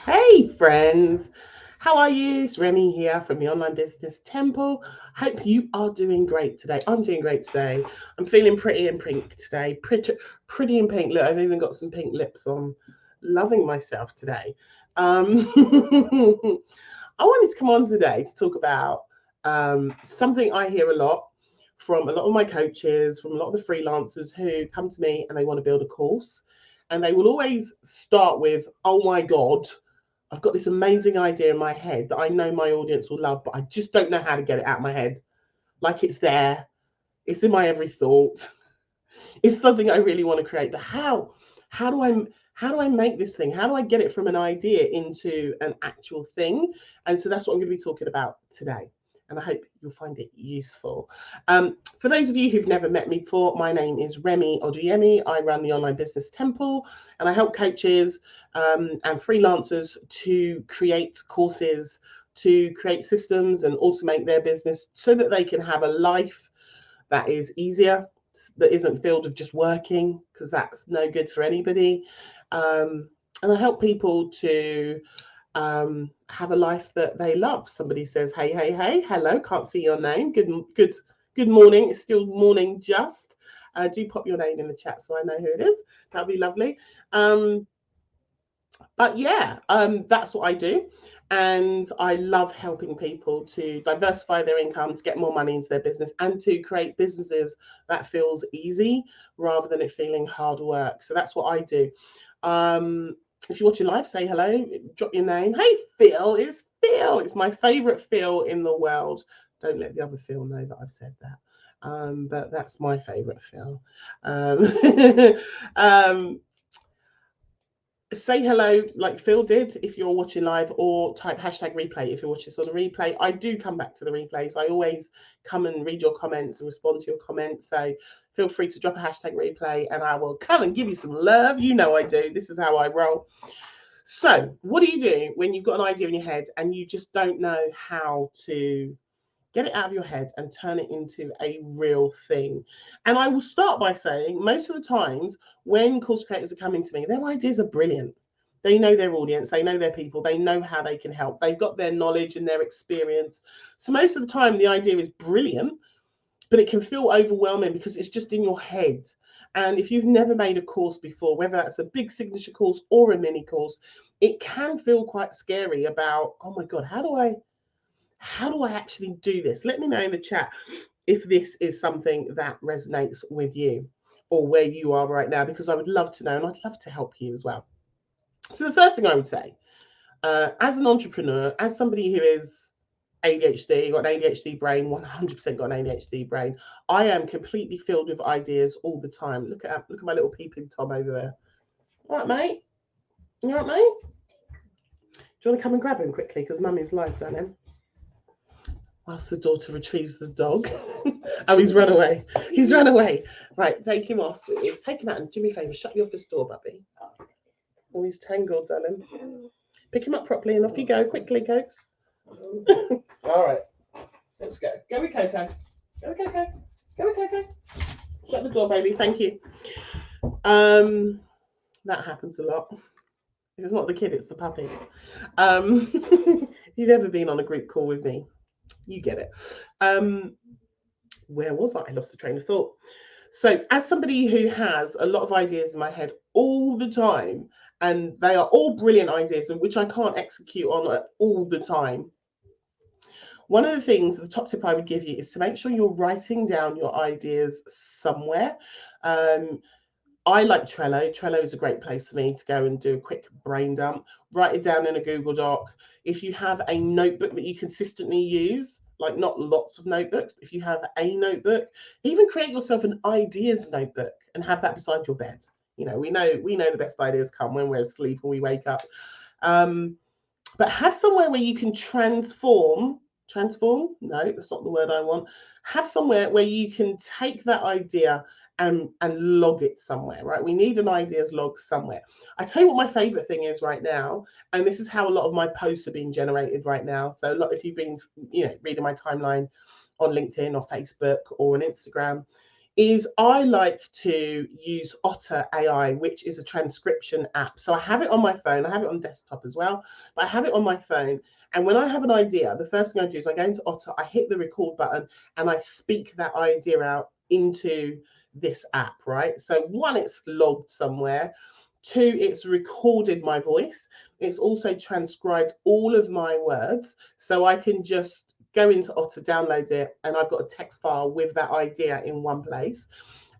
Hey friends, how are you? It's Remy here from the Online Business Temple. Hope you are doing great today. I'm doing great today. I'm feeling pretty in pink today. Pretty in pink. Look, I've even got some pink lips on. Loving myself today. I wanted to come on today to talk about something I hear a lot from a lot of my coaches, from a lot of the freelancers who come to me and they want to build a course. And they will always start with, oh my God, I've got this amazing idea in my head that I know my audience will love, but I just don't know how to get it out of my head. Like it's there, it's in my every thought. It's something I really want to create. But how? How do I how do I make this thing? How do I get it from an idea into an actual thing? And so that's what I'm going to be talking about today. And I hope you'll find it useful. For those of you who've never met me before, my name is Remy Oduyemi. I run the Online Business Temple and I help coaches and freelancers to create courses, to create systems and automate their business so that they can have a life that is easier, that isn't filled with just working, because that's no good for anybody. And I help people to have a life that they love. Somebody says, "Hey, hey, hey, hello, can't see your name. Good morning. It's still morning, just." Do pop your name in the chat so I know who it is. That'd be lovely. Um, but yeah, that's what I do. And I love helping people to diversify their income, to get more money into their business, and to create businesses that feels easy rather than it feeling hard work. So that's what I do. If you're watching live, say hello, drop your name. Hey, Phil, it's Phil. It's my favorite Phil in the world. Don't let the other Phil know that I've said that. But that's my favorite Phil. Um, um, Say hello like Phil did if you're watching live, or type hashtag replay if you're watching this on the replay. I do come back to the replays. I always come and read your comments and respond to your comments. So feel free to drop a hashtag replay and I will come and give you some love. You know I do. This is how I roll. So, what do you do when you've got an idea in your head and you just don't know how to get it out of your head and turn it into a real thing? And I will start by saying, most of the times when course creators are coming to me, their ideas are brilliant. They know their audience, they know their people, they know how they can help, they've got their knowledge and their experience. So most of the time the idea is brilliant, but it can feel overwhelming because it's just in your head. And if you've never made a course before, whether that's a big signature course or a mini course, it can feel quite scary about, oh my God, how do I actually do this? Let me know in the chat if this is something that resonates with you or where you are right now, because I would love to know and I'd love to help you as well. So, the first thing I would say, as an entrepreneur, as somebody who is ADHD, got an ADHD brain, 100% got an ADHD brain, I am completely filled with ideas all the time. Look at my little peeping Tom over there. All right, mate. You all right, mate? Do you want to come and grab him quickly? Because mummy's live, darling. Whilst the daughter retrieves the dog. Oh, he's run away. He's run away. Right, take him off. Take him out and do me a favour. Shut the office door, Bubby. Oh, he's tangled, darling. Pick him up properly and off you go. Quickly, Cokes. All right, let's go. Go with Coco. Go with Coco. Go with Coco. Shut the door, baby. Thank you. Um, that happens a lot. If it's not the kid, it's the puppy. If you've ever been on a group call with me, you get it. Um, where was I? I lost the train of thought. So, as somebody who has a lot of ideas in my head all the time, and they are all brilliant ideas, and which I can't execute on all the time, one of the things, the top tip I would give you is to make sure you're writing down your ideas somewhere. Um, I like Trello. Trello is a great place for me to go and do a quick brain dump. Write it down in a Google Doc. If you have a notebook that you consistently use, like not lots of notebooks, but if you have a notebook, even create yourself an ideas notebook and have that beside your bed. You know, we know the best ideas come when we're asleep or we wake up. Um, but have somewhere where you can transform, no, that's not the word I want. Have somewhere where you can take that idea and log it somewhere, right? We need an ideas log somewhere. I tell you what my favorite thing is right now, and this is how a lot of my posts are being generated right now. So a lot, if you've been reading my timeline on LinkedIn or Facebook or on Instagram, is I like to use Otter AI, which is a transcription app. So I have it on my phone, I have it on desktop as well, but I have it on my phone. And when I have an idea, the first thing I do is I go into Otter, I hit the record button, and I speak that idea out into this app, right? So one, it's logged somewhere. Two, it's recorded my voice. It's also transcribed all of my words. So I can just go into Otter, download it, and I've got a text file with that idea in one place.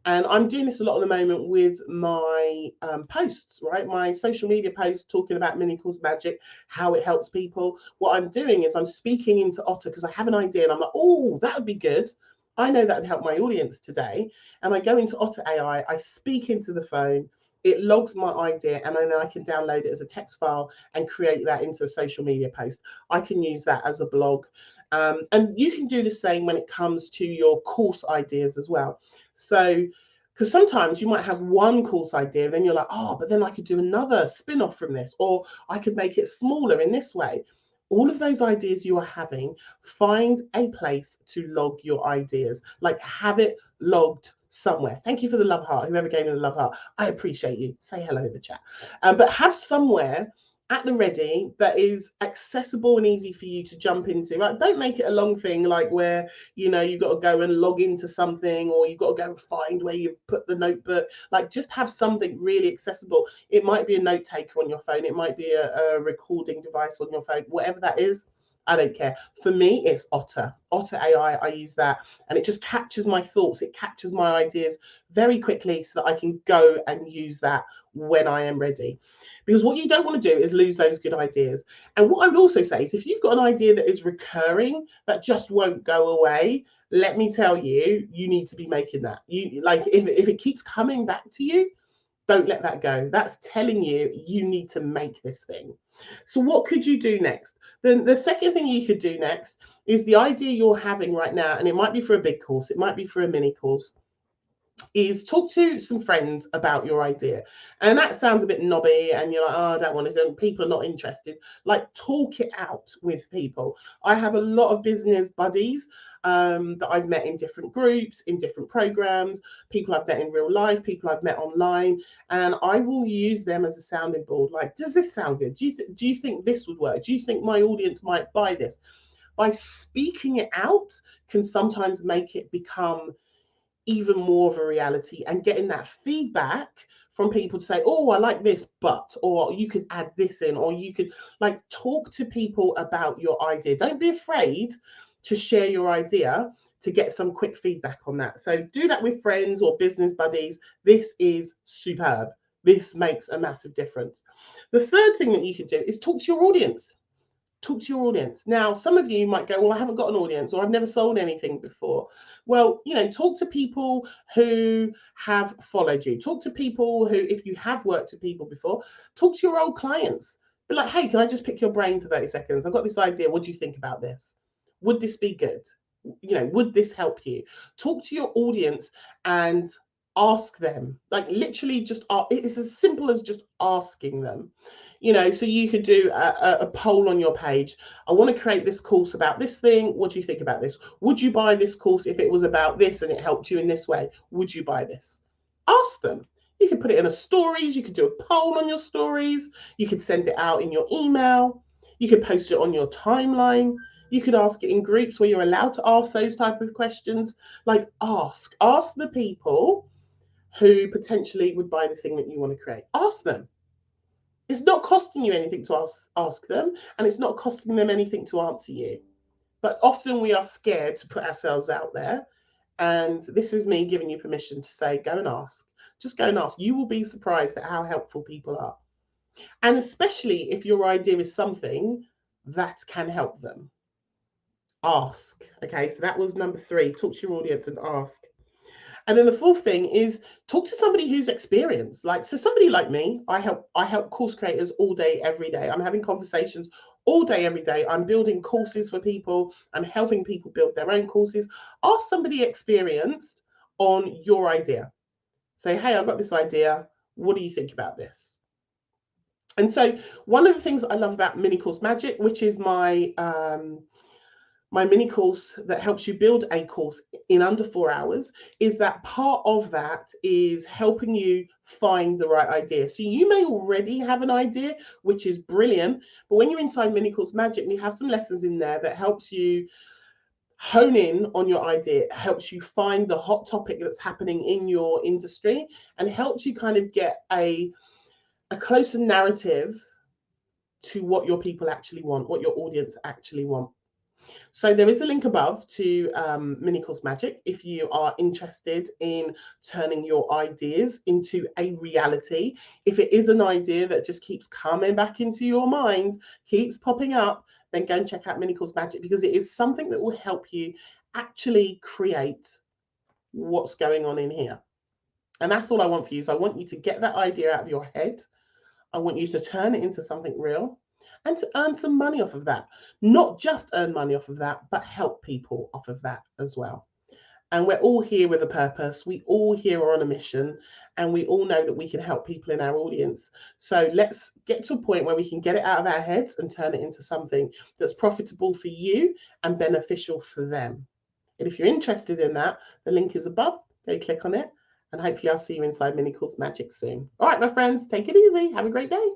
And I'm doing this a lot at the moment with my posts, right? My social media posts talking about Mini Course Magic, how it helps people. What I'm doing is I'm speaking into Otter because I have an idea and I'm like, oh, that would be good. I know that would help my audience today. And I go into Otter AI, I speak into the phone, it logs my idea, and then I can download it as a text file and create that into a social media post. I can use that as a blog. And you can do the same when it comes to your course ideas as well. So, because sometimes you might have one course idea, then you're like, oh, but then I could do another spin off from this, or I could make it smaller in this way. All of those ideas you are having, find a place to log your ideas, like have it logged somewhere. Thank you for the love heart. Whoever gave me the love heart, I appreciate you. Say hello in the chat. But have somewhere at the ready that is accessible and easy for you to jump into. Right? Don't make it a long thing like where you've got to go and log into something, or you've got to go and find where you've put the notebook. Like, just have something really accessible. It might be a note taker on your phone, it might be a recording device on your phone, whatever that is. I don't care. For me, it's Otter AI. I use that, and it just captures my thoughts, it captures my ideas very quickly so that I can go and use that when I am ready. Because what you don't want to do is lose those good ideas. And what I would also say is, if you've got an idea that is recurring, that just won't go away, let me tell you, you need to be making that. You like, if it keeps coming back to you, don't let that go. That's telling you you need to make this thing. So what could you do next? Then the second thing you could do next is the idea you're having right now, and it might be for a big course, it might be for a mini course, is talk to some friends about your idea. And that sounds a bit knobby, and you're like, oh, I don't want to, and people are not interested. Like, talk it out with people. I have a lot of business buddies that I've met in different groups, in different programs, people I've met in real life, people I've met online, and I will use them as a sounding board. Like, does this sound good? Do you think this would work? Do you think my audience might buy this? By speaking it out can sometimes make it become even more of a reality, and getting that feedback from people to say, oh, I like this, but, or you could add this in, or you could, like, talk to people about your idea. Don't be afraid to share your idea to get some quick feedback on that. So do that with friends or business buddies. This is superb. This makes a massive difference. The third thing that you could do is talk to your audience. Talk to your audience. Now, some of you might go, well, I haven't got an audience, or I've never sold anything before. Well, talk to people who have followed you. Talk to people who, if you have worked with people before, talk to your old clients. Be like, hey, can I just pick your brain for 30 seconds? I've got this idea. What do you think about this? Would this be good? Would this help you? Talk to your audience and ask them. Like, literally, just it's as simple as just asking them. So you could do a poll on your page. I want to create this course about this thing. What do you think about this? Would you buy this course if it was about this and it helped you in this way? Would you buy this? Ask them. You could put it in a stories. You could do a poll on your stories. You could send it out in your email. You could post it on your timeline. You could ask it in groups where you're allowed to ask those type of questions. Like, ask the people who potentially would buy the thing that you want to create. Ask them. It's not costing you anything to ask them, and it's not costing them anything to answer you. But often we are scared to put ourselves out there. And this is me giving you permission to say, go and ask. Just go and ask. You will be surprised at how helpful people are. And especially if your idea is something that can help them. Ask. Okay, so that was number 3. Talk to your audience and ask. And then the fourth thing is talk to somebody who's experienced. Like, so somebody like me, I help course creators all day, every day. I'm having conversations all day, every day. I'm building courses for people. I'm helping people build their own courses. Ask somebody experienced on your idea. Say, hey, I've got this idea. What do you think about this? And so one of the things I love about Mini Course Magic, which is my my mini course that helps you build a course in under 4 hours, is that part of that is helping you find the right idea. So you may already have an idea, which is brilliant, but when you're inside Mini Course Magic, we have some lessons in there that helps you hone in on your idea. It helps you find the hot topic that's happening in your industry and helps you kind of get a closer narrative to what your people actually want, what your audience actually want. So there is a link above to Mini Course Magic if you are interested in turning your ideas into a reality. If it is an idea that just keeps coming back into your mind, keeps popping up, then go and check out Mini Course Magic, because it is something that will help you actually create what's going on in here. And that's all I want for you. So I want you to get that idea out of your head. I want you to turn it into something real and to earn some money off of that. Not just earn money off of that, but help people off of that as well. And we're all here with a purpose. We all here are on a mission, and we all know that we can help people in our audience. So let's get to a point where we can get it out of our heads and turn it into something that's profitable for you and beneficial for them. And if you're interested in that, the link is above. Go click on it, and hopefully I'll see you inside Mini Course Magic soon. All right, my friends, take it easy. Have a great day.